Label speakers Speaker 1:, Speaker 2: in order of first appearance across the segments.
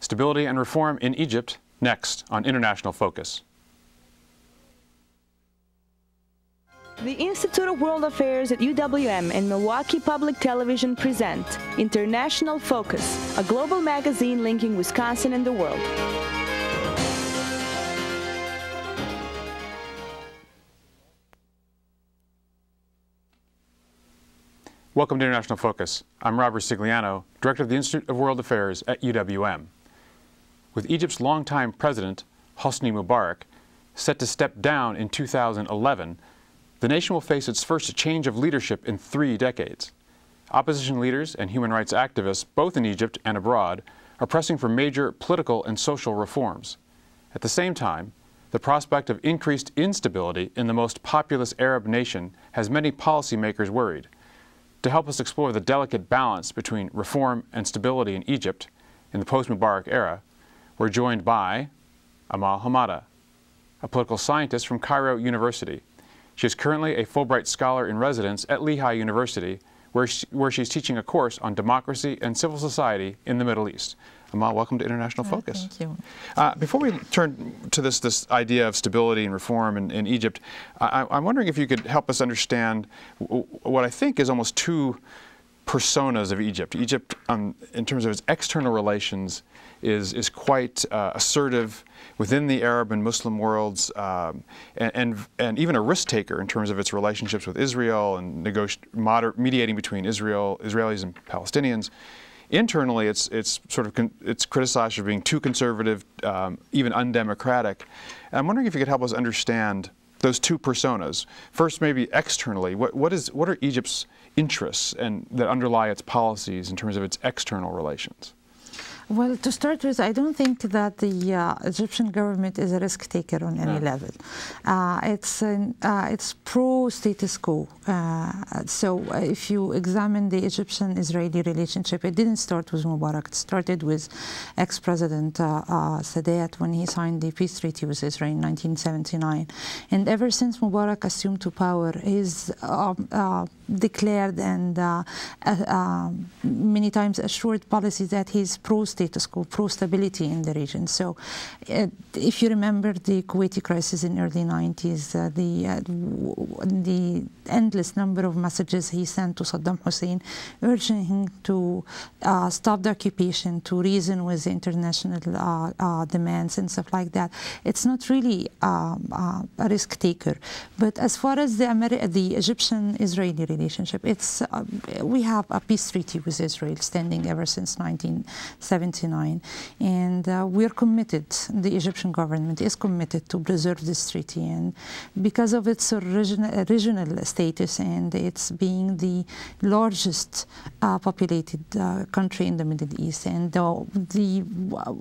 Speaker 1: Stability and Reform in Egypt, next on International Focus.
Speaker 2: The Institute of World Affairs at UWM and Milwaukee Public Television present International Focus, a global magazine linking Wisconsin and the world.
Speaker 1: Welcome to International Focus. I'm Robert Ricigliano, Director of the Institute of World Affairs at UWM. With Egypt's longtime president, Hosni Mubarak, set to step down in 2011, the nation will face its first change of leadership in 3 decades. Opposition leaders and human rights activists, both in Egypt and abroad, are pressing for major political and social reforms. At the same time, the prospect of increased instability in the most populous Arab nation has many policymakers worried. To help us explore the delicate balance between reform and stability in Egypt in the post-Mubarak era, we're joined by Amal Hamanda, a political scientist from Cairo University. She is currently a Fullbright Scholar in residence at Lehigh University, where she's teaching a course on democracy and civil society in the Middle East. Amal, welcome to International Focus.
Speaker 3: Thank you.
Speaker 1: Before we turn to this idea of stability and reform in Egypt, I'm wondering if you could help us understand what I think is almost 2 personas of Egypt. Egypt, in terms of its external relations, is quite assertive within the Arab and Muslim worlds, and even a risk taker in terms of its relationships with Israel and mediating between Israelis and Palestinians. Internally, it's criticized for being too conservative, even undemocratic. And I'm wondering if you could help us understand those 2 personas. First, maybe externally, what are Egypt's interests that underlie its policies in terms of its external relations?
Speaker 3: Well, to start with, I don't think that the Egyptian government is a risk taker on any level. It's pro-status quo. So if you examine the Egyptian-Israeli relationship, it didn't start with Mubarak. It started with ex-President Sadat when he signed the peace treaty with Israel in 1979. And ever since Mubarak assumed to power, he's declared and many times assured policy that he's pro-status quo, pro-stability in the region. So if you remember the Kuwaiti crisis in the early 90s, the endless number of messages he sent to Saddam Hussein urging him to stop the occupation, to reason with the international demands and stuff like that. It's not really a risk taker. But as far as the Egyptian-Israeli relationship, we have a peace treaty with Israel standing ever since 1979, and we're committed, the Egyptian government is committed to preserve this treaty, and because of its regional status and its being the largest populated country in the Middle East, and the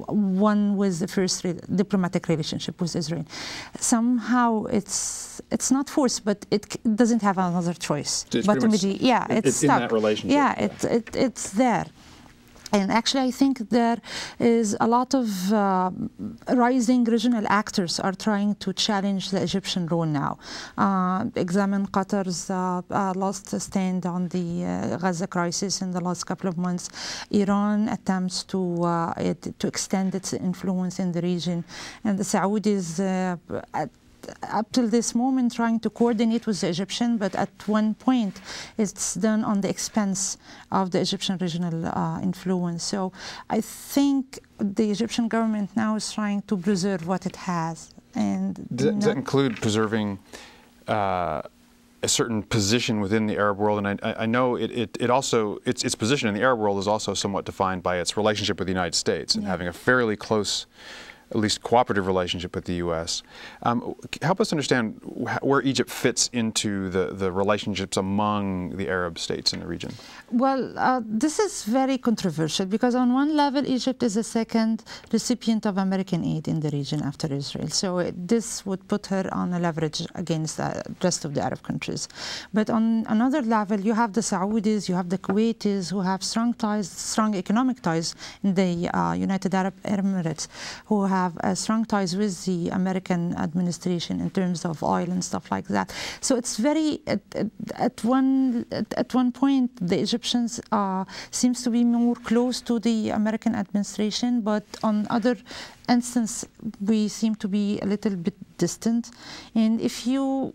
Speaker 3: one with the first diplomatic relationship with Israel. Somehow it's not forced, but it doesn't have another choice. But it's
Speaker 1: in that relationship.
Speaker 3: Yeah, it's there. And actually, I think there is a lot of rising regional actors are trying to challenge the Egyptian role now. Examine Qatar's last stand on the Gaza crisis in the last couple of months. Iran attempts to extend its influence in the region, and the Saudis up till this moment trying to coordinate with the Egyptian, but at one point it's done on the expense of the Egyptian regional influence. So I think the Egyptian government now is trying to preserve what it has. And
Speaker 1: does that include preserving a certain position within the Arab world? And I know its position in the Arab world is also somewhat defined by its relationship with the United States and having a fairly close, at least cooperative relationship with the U.S. Help us understand where Egypt fits into the relationships among the Arab states in the region.
Speaker 3: Well, this is very controversial because on one level, Egypt is the second recipient of American aid in the region after Israel. So this would put her on a leverage against the rest of the Arab countries. But on another level, you have the Saudis, you have the Kuwaitis, who have strong ties, strong economic ties in the United Arab Emirates, who have strong ties with the American administration in terms of oil and stuff like that. So it's very, at one point, the Egyptians seems to be more close to the American administration, but on other instance, we seem to be a little bit distant. And if you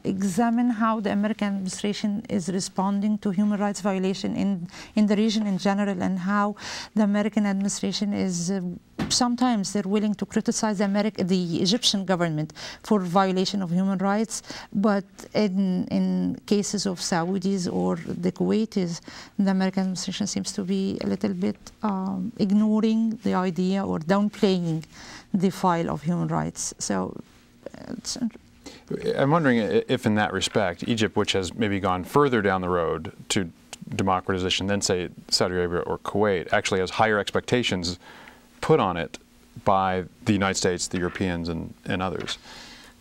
Speaker 3: examine how the American administration is responding to human rights violation in the region in general, and how the American administration is sometimes they're willing to criticize the Egyptian government for violation of human rights, but in cases of Saudis or the Kuwaitis, the American administration seems to be a little bit ignoring the idea or downplaying the file of human rights. So
Speaker 1: I'm wondering if in that respect, Egypt, which has maybe gone further down the road to democratization than, say, Saudi Arabia or Kuwait, actually has higher expectations put on it by the United States, the Europeans, and others.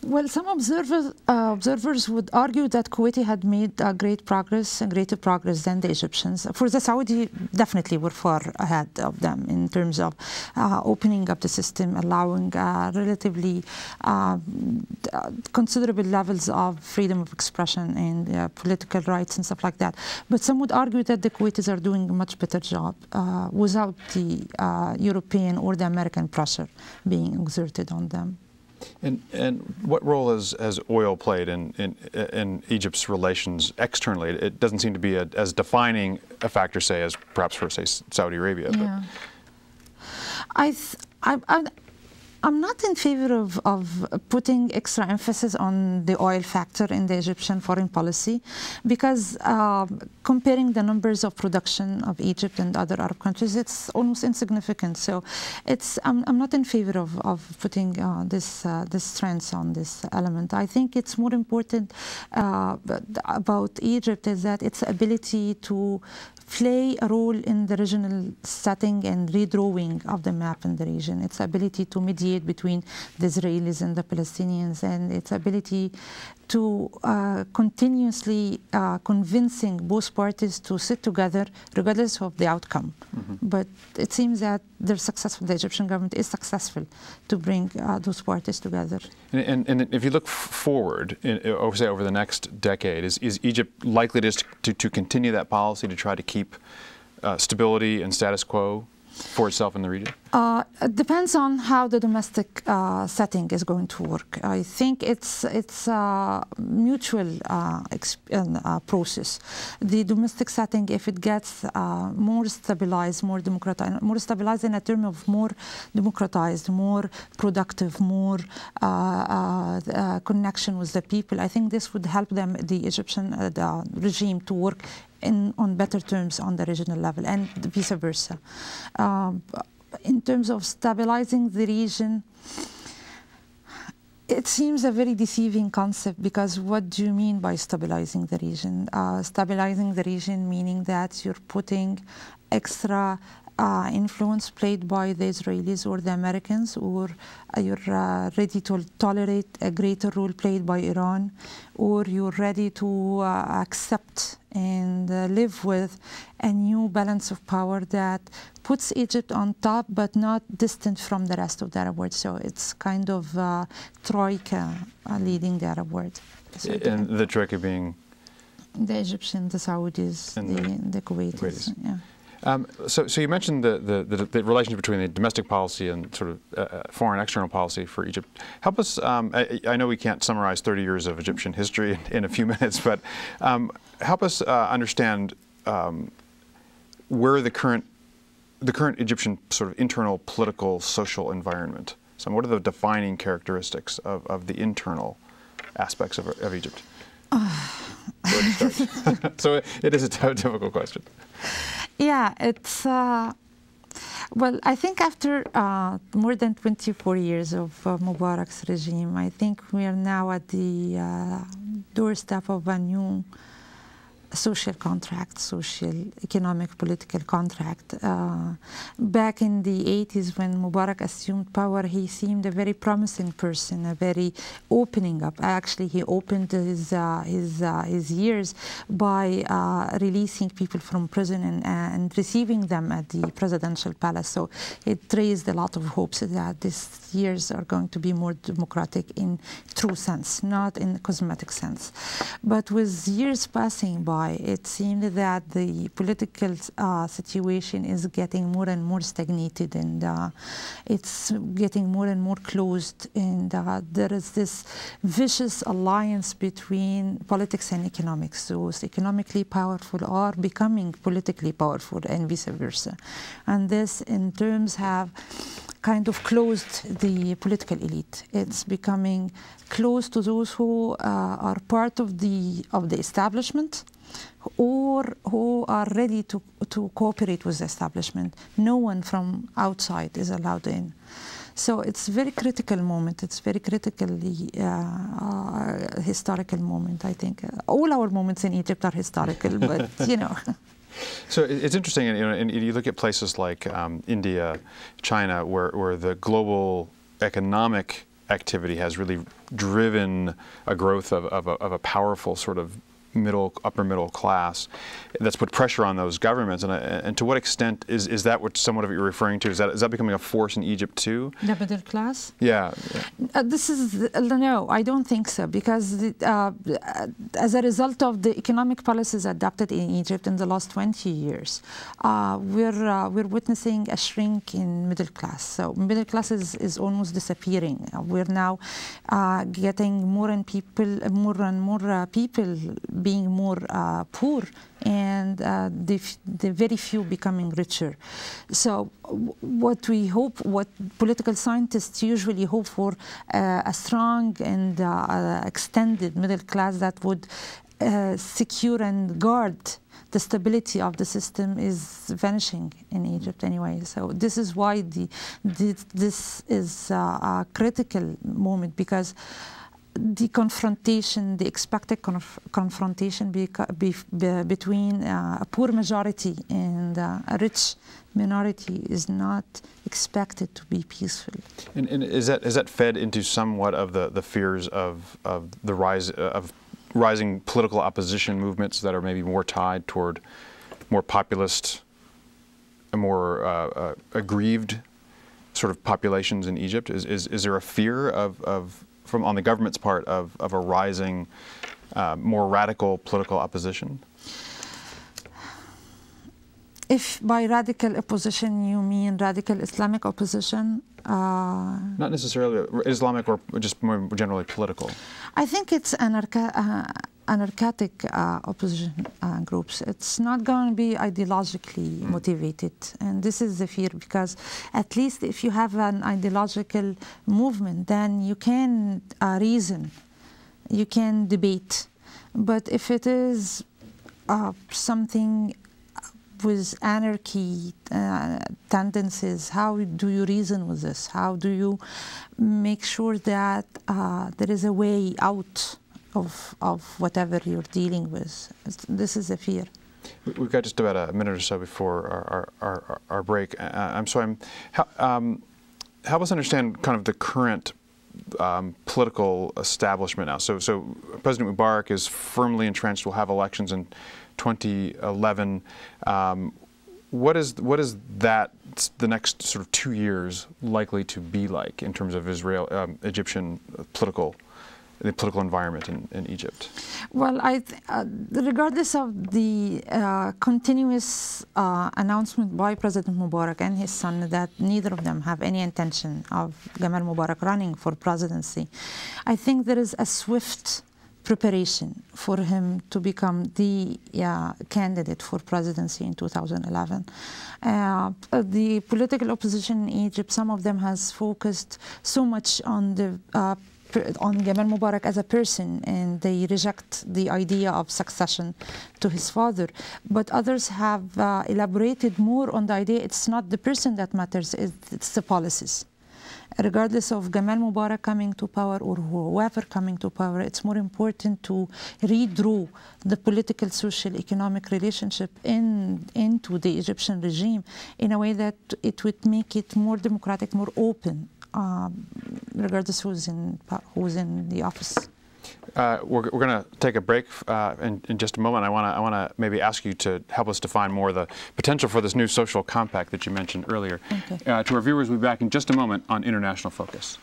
Speaker 3: Well, some observers would argue that Kuwait had made greater progress than the Egyptians. For the Saudi, definitely were far ahead of them in terms of opening up the system, allowing relatively considerable levels of freedom of expression and political rights and stuff like that. But some would argue that the Kuwaitis are doing a much better job without the European or the American pressure being exerted on them.
Speaker 1: And what role has oil played in Egypt's relations externally? It doesn't seem to be as defining a factor, say, as perhaps for, say, Saudi Arabia.
Speaker 3: Yeah. I'm not in favor of putting extra emphasis on the oil factor in the Egyptian foreign policy, because comparing the numbers of production of Egypt and other Arab countries, it's almost insignificant. So I'm not in favor of putting this strength on this element. I think it's more important about Egypt is that its ability to play a role in the regional setting and redrawing of the map in the region, its ability to mediate between the Israelis and the Palestinians, and its ability to continuously convincing both parties to sit together regardless of the outcome. Mm-hmm. But it seems that they're successful, the Egyptian government is successful to bring those parties together.
Speaker 1: And if you look forward, say over the next decade, is Egypt likely to continue that policy to try to keep stability and status quo for itself in the region?
Speaker 3: It depends on how the domestic setting is going to work. I think it's a mutual process. The domestic setting, if it gets more stabilized, more stabilized in a term of more democratized, more productive, more connection with the people, I think this would help them, the Egyptian regime, to work on better terms on the regional level, and vice versa. In terms of stabilizing the region, it seems a very deceiving concept, because what do you mean by stabilizing the region? Stabilizing the region meaning that you're putting extra influence played by the Israelis or the Americans, or you're ready to tolerate a greater role played by Iran, or you're ready to accept and live with a new balance of power that puts Egypt on top but not distant from the rest of the Arab world. So it's kind of troika leading the Arab world.
Speaker 1: And the troika being?
Speaker 3: The Egyptians, the Saudis, the Kuwaitis. Yeah.
Speaker 1: So you mentioned the relationship between the domestic policy and sort of foreign external policy for Egypt. Help us, I know we can't summarize 30 years of Egyptian history in a few minutes, but help us understand where the current Egyptian sort of internal political, social environment. So what are the defining characteristics of the internal aspects of Egypt? Where to start? So it is a difficult question.
Speaker 3: Yeah, it's, well, I think after more than 24 years of Mubarak's regime, I think we are now at the doorstep of a new social contract, social, economic, political contract. Back in the 80s, when Mubarak assumed power, he seemed a very promising person, a very opening up. Actually, he opened his years by releasing people from prison and receiving them at the presidential palace. So it raised a lot of hopes that these years are going to be more democratic in true sense, not in cosmetic sense. But with years passing by, it seemed that the political situation is getting more and more stagnated, and it's getting more and more closed, and there is this vicious alliance between politics and economics. Those economically powerful are becoming politically powerful and vice versa. And this in terms have kind of closed the political elite. It's becoming close to those who are part of the establishment, or who are ready to cooperate with the establishment. No one from outside is allowed in. So it's a very critical moment. It's very critically historical moment, I think. All our moments in Egypt are historical, but you know.
Speaker 1: So it's interesting, and you look at places like India, China, where the global economic activity has really driven a growth of a powerful sort of upper middle class that's put pressure on those governments, and to what extent is that what somewhat of what you're referring to? Is that becoming a force in Egypt too?
Speaker 3: The middle class?
Speaker 1: Yeah.
Speaker 3: This is no, I don't think so, because as a result of the economic policies adopted in Egypt in the last 20 years, we're witnessing a shrink in middle class. So middle class is almost disappearing. We're now getting more and more people being more poor, and the very few becoming richer. So what we hope, what political scientists usually hope for, a strong and extended middle class that would secure and guard the stability of the system, is vanishing in Egypt anyway. So this is why this is a critical moment, because the confrontation, the expected confrontation between a poor majority and a rich minority is not expected to be peaceful.
Speaker 1: And is that fed into somewhat of the fears of the rise of rising political opposition movements that are maybe more tied toward more populist, more aggrieved sort of populations in Egypt? Is there a fear from on the government's part of a rising, more radical political opposition?
Speaker 3: If by radical opposition you mean radical Islamic opposition?
Speaker 1: Not necessarily Islamic, or just more generally political.
Speaker 3: I think it's anarchic opposition groups. It's not going to be ideologically motivated, and this is the fear, because at least if you have an ideological movement, then you can reason, you can debate. But if it is something with anarchy tendencies, how do you reason with this? How do you make sure that there is a way out of whatever you're dealing with? This is a fear.
Speaker 1: We've got just about a minute or so before our break. Help us understand kind of the current political establishment now. So President Mubarak is firmly entrenched. We'll have elections in 2011. What is the next sort of 2 years likely to be like in terms of Egyptian political environment in Egypt? Well,
Speaker 3: regardless of the continuous announcement by President Mubarak and his son that neither of them have any intention of Gamal Mubarak running for presidency, I think there is a swift preparation for him to become the candidate for presidency in 2011. The political opposition in Egypt, some of them has focused so much on Gamal Mubarak as a person, and they reject the idea of succession to his father. But others have elaborated more on the idea it's not the person that matters, it's the policies. regardless of Gamal Mubarak coming to power or whoever coming to power, it's more important to redraw the political, social, economic relationship into the Egyptian regime in a way that it would make it more democratic, more open, regardless who's in the office.
Speaker 1: We're going to take a break in just a moment. I want to maybe ask you to help us define more the potential for this new social compact that you mentioned earlier. Okay. To our viewers, we'll be back in just a moment on International Focus.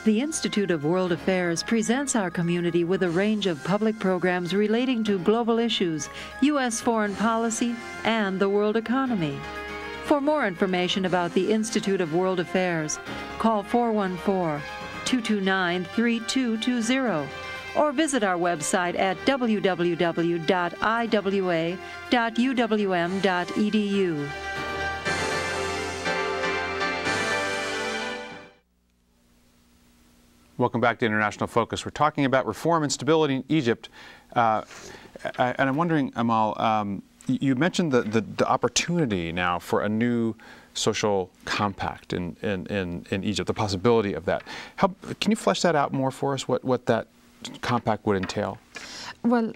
Speaker 4: The Institute of World Affairs presents our community with a range of public programs relating to global issues, U.S. foreign policy, and the world economy. For more information about the Institute of World Affairs, call 414-229-3220 or visit our website at www.iwa.uwm.edu.
Speaker 1: Welcome back to International Focus. We're talking about reform and stability in Egypt. And I'm wondering, Amal, you mentioned the opportunity now for a new social compact in Egypt, the possibility of that. Can you flesh that out more for us, what that compact would entail?
Speaker 3: Well,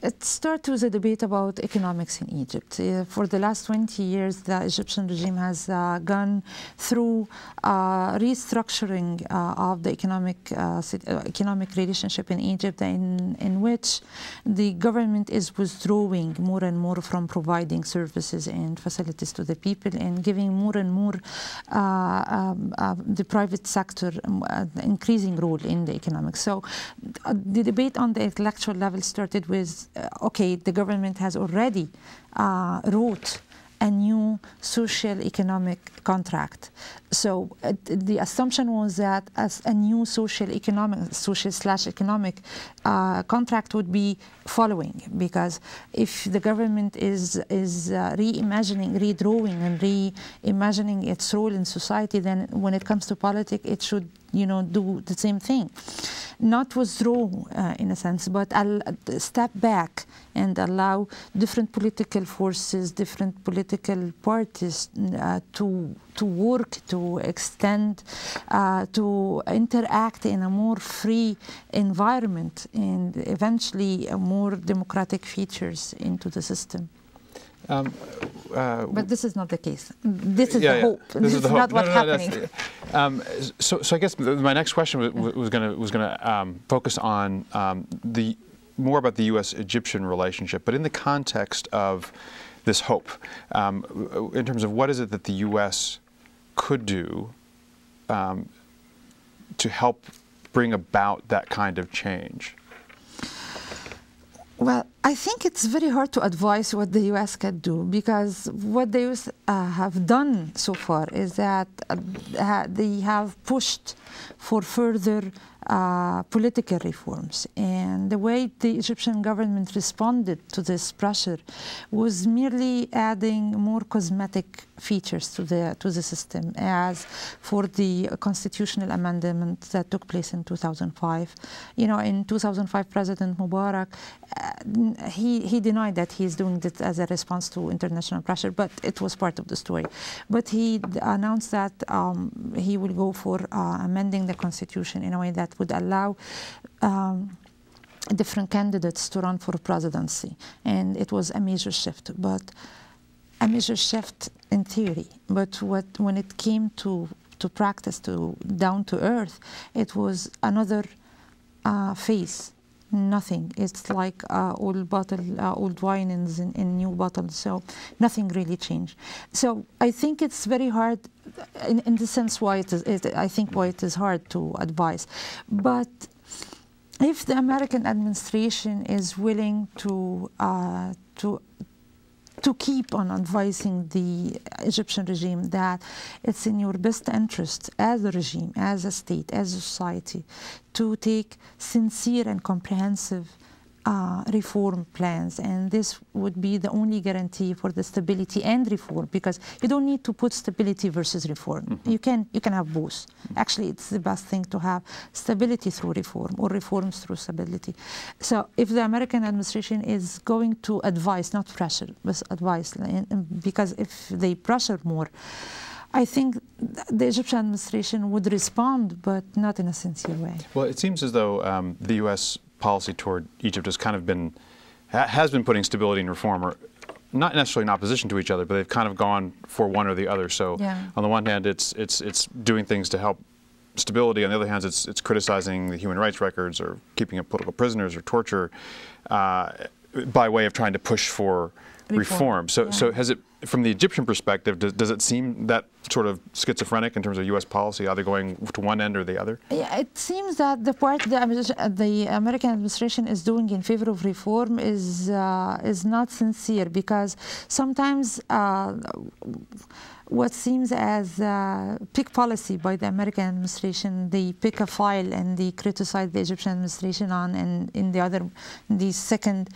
Speaker 3: it starts with a debate about economics in Egypt. For the last 20 years, the Egyptian regime has gone through restructuring of the economic relationship in Egypt, in which the government is withdrawing more and more from providing services and facilities to the people and giving more and more the private sector increasing role in the economics. So the debate on the intellectual level started with, okay, the government has already wrote a new social economic contract. So the assumption was that as a new social/economic contract would be following, because if the government is reimagining, redrawing and reimagining its role in society, then when it comes to politics, it should do the same thing. Not withdraw in a sense, but step back and allow different political forces, different political parties to work, to extend, to interact in a more free environment and eventually more democratic features into the system. But this is not the case. This is the hope. This is not what's happening.
Speaker 1: So I guess my next question was going to focus on more about the U.S.-Egyptian relationship, but in the context of this hope, in terms of what is it that the U.S. could do to help bring about that kind of change?
Speaker 3: Well, I think it's very hard to advise what the U.S. can do, because what the U.S. have done so far is that they have pushed for further political reforms. And the way the Egyptian government responded to this pressure was merely adding more cosmetic features to the system, as for the constitutional amendment that took place in 2005. In 2005, President Mubarak, he denied that he's doing this as a response to international pressure, but it was part of the story. But he announced that he will go for amending the constitution in a way that would allow different candidates to run for presidency. And it was a major shift, a major shift in theory. But when it came to practice, down to earth, it was another phase. Nothing. It's like old wine in new bottles. So nothing really changed. So I think it's very hard, in the sense why it is hard to advise. But if the American administration is willing to keep on advising the Egyptian regime that it's in your best interest as a regime, as a state, as a society, to take sincere and comprehensive reform plans, and this would be the only guarantee for the stability and reform, because you don't need to put stability versus reform.
Speaker 1: Mm-hmm.
Speaker 3: You can have both. Actually, it's the best thing to have stability through reform or reforms through stability. So if the American administration is going to advise, not pressure, but advise, because if they pressure more, I think the Egyptian administration would respond, but not in a sincere way.
Speaker 1: Well, it seems as though the U.S. policy toward Egypt has kind of been, has been putting stability and reform, or not necessarily in opposition to each other, but they've kind of gone for one or the other. So on the one hand, it's doing things to help stability. On the other hand, it's criticizing the human rights records or keeping up political prisoners or torture by way of trying to push for reform. So has it, from the Egyptian perspective, does it seem that sort of schizophrenic in terms of U.S. policy, either going to one end or the other? Yeah,
Speaker 3: it seems that the part the American administration is doing in favor of reform is not sincere, because sometimes what seems as pick policy by the American administration, they pick a file and they criticize the Egyptian administration on, and in the second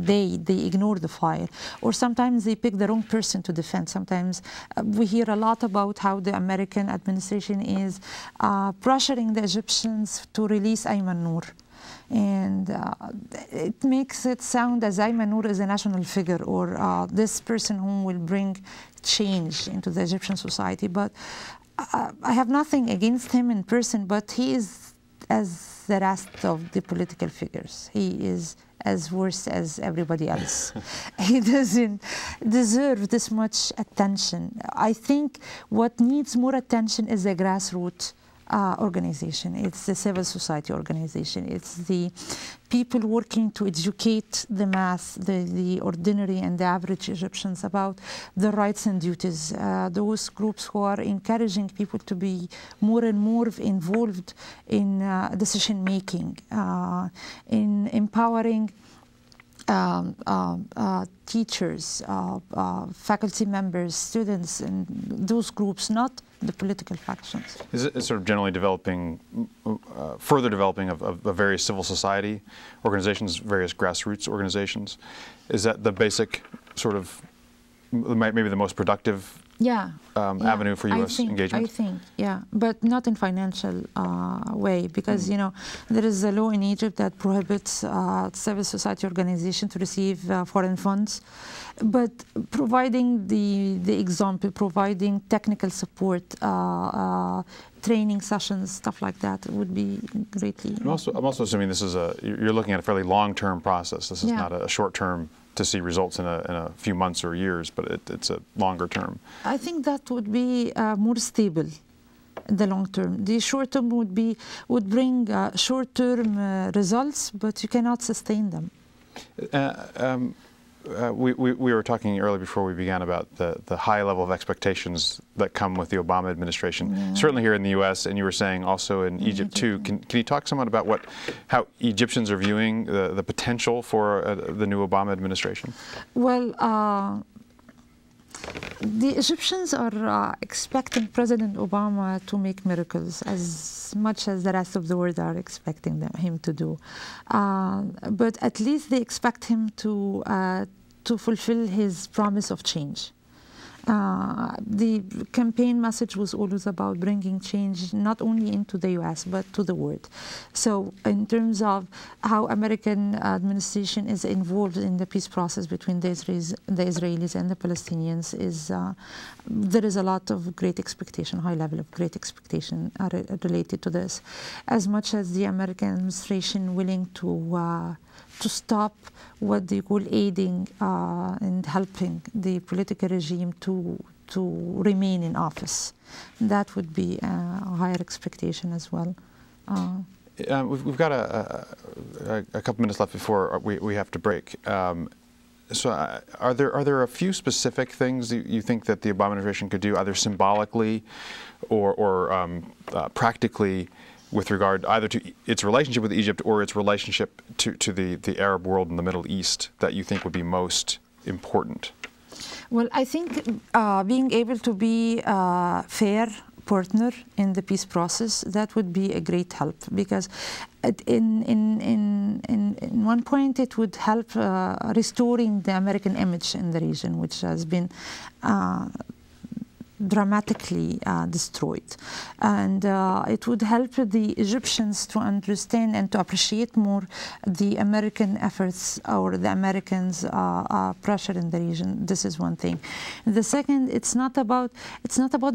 Speaker 3: day they ignore the file. Or sometimes they pick the wrong person to defend. Sometimes we hear a lot about how the American administration is pressuring the Egyptians to release Ayman Noor. And it makes it sound as Ayman Noor is a national figure, or this person who will bring change into the Egyptian society. But I have nothing against him in person, but he is as the rest of the political figures. He is as worse as everybody else. He doesn't deserve this much attention. I think what needs more attention is the grassroots organization. It's the civil society organization. It's the people working to educate the mass, the ordinary and the average Egyptians about the rights and duties. Those groups who are encouraging people to be more and more involved in decision making, in empowering teachers, faculty members, students, and those groups, not the political factions.
Speaker 1: Is it sort of generally developing, further developing of various civil society organizations, various grassroots organizations? Is that the basic sort of, maybe the most productive avenue for U.S. engagement?
Speaker 3: I think, but not in financial way, because you know there is a law in Egypt that prohibits civil society organization to receive foreign funds. But providing the example, providing technical support, training sessions, stuff like that would be greatly.
Speaker 1: I'm also assuming this is you're looking at a fairly long-term process. This is not a short-term to see results in a few months or years, but it's a longer term.
Speaker 3: I think that would be more stable in the long term. The short term would bring short-term results, but you cannot sustain them.
Speaker 1: We were talking earlier before we began about the high level of expectations that come with the Obama administration, certainly here in the U.S., and you were saying also in Egypt too. Can you talk somewhat about how Egyptians are viewing the potential for the new Obama administration?
Speaker 3: Well, the Egyptians are expecting President Obama to make miracles as much as the rest of the world are expecting him to do. But at least they expect him to fulfill his promise of change. The campaign message was always about bringing change not only into the U.S. but to the world. So in terms of how American administration is involved in the peace process between the Israelis and the Palestinians, there is a lot of great expectation, high level of great expectation related to this. As much as the American administration willing to stop what they call aiding and helping the political regime to remain in office. That would be a higher expectation as well.
Speaker 1: We've got a couple minutes left before we have to break. So are there a few specific things you think that the Obama administration could do, either symbolically or practically, with regard either to its relationship with Egypt or its relationship to the Arab world and the Middle East, that you think would be most important?
Speaker 3: Well, I think being able to be fair, partner in the peace process, that would be a great help, because in one point it would help restoring the American image in the region, which has been dramatically destroyed, and it would help the Egyptians to understand and to appreciate more the American efforts or the Americans' pressure in the region. This is one thing. The second, it's not about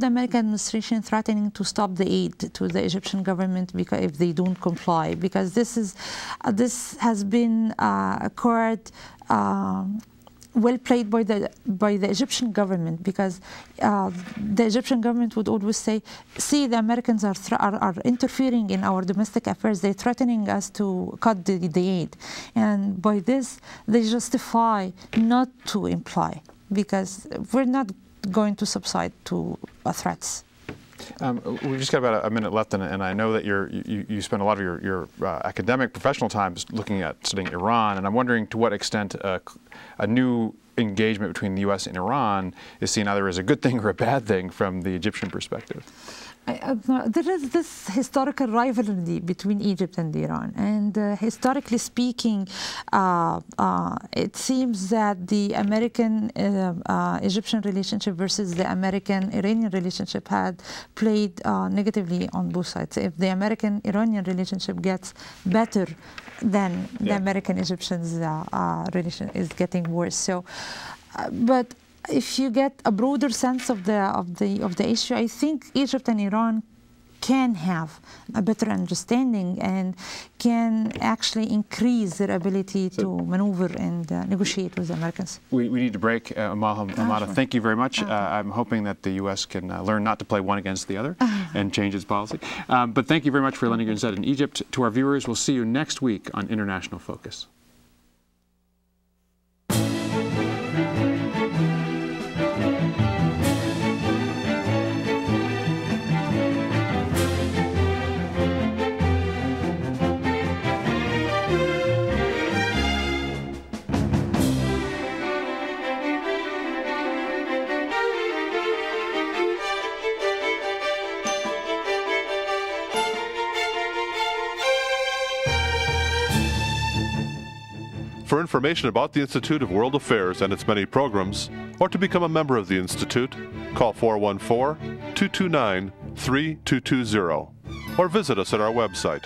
Speaker 3: the American administration threatening to stop the aid to the Egyptian government because if they don't comply, because this has been occurred. Well played by the Egyptian government, because the Egyptian government would always say, see, the Americans are interfering in our domestic affairs, they're threatening us to cut the aid, and by this they justify not to imply, because we're not going to subside to threats.
Speaker 1: We've just got about a minute left, and I know that you spend a lot of your academic, professional times looking at studying Iran, and I'm wondering to what extent a new engagement between the U.S. and Iran is seen either as a good thing or a bad thing from the Egyptian perspective.
Speaker 3: There is this historical rivalry between Egypt and Iran, and historically speaking, it seems that the American-Egyptian relationship versus the American-Iranian relationship had played negatively on both sides. If the American-Iranian relationship gets better, then the American-Egyptian relation is getting worse. So, but if you get a broader sense of the issue, I think Egypt and Iran can have a better understanding and can actually increase their ability to maneuver and negotiate with the Americans.
Speaker 1: We need to break. Amal Hamanda, thank you very much. I'm hoping that the U.S. can learn not to play one against the other and change its policy. But thank you very much for lending your insight in Egypt. To our viewers, we'll see you next week on International Focus.
Speaker 5: For information about the Institute of World Affairs and its many programs, or to become a member of the Institute, call 414-229-3220 or visit us at our website,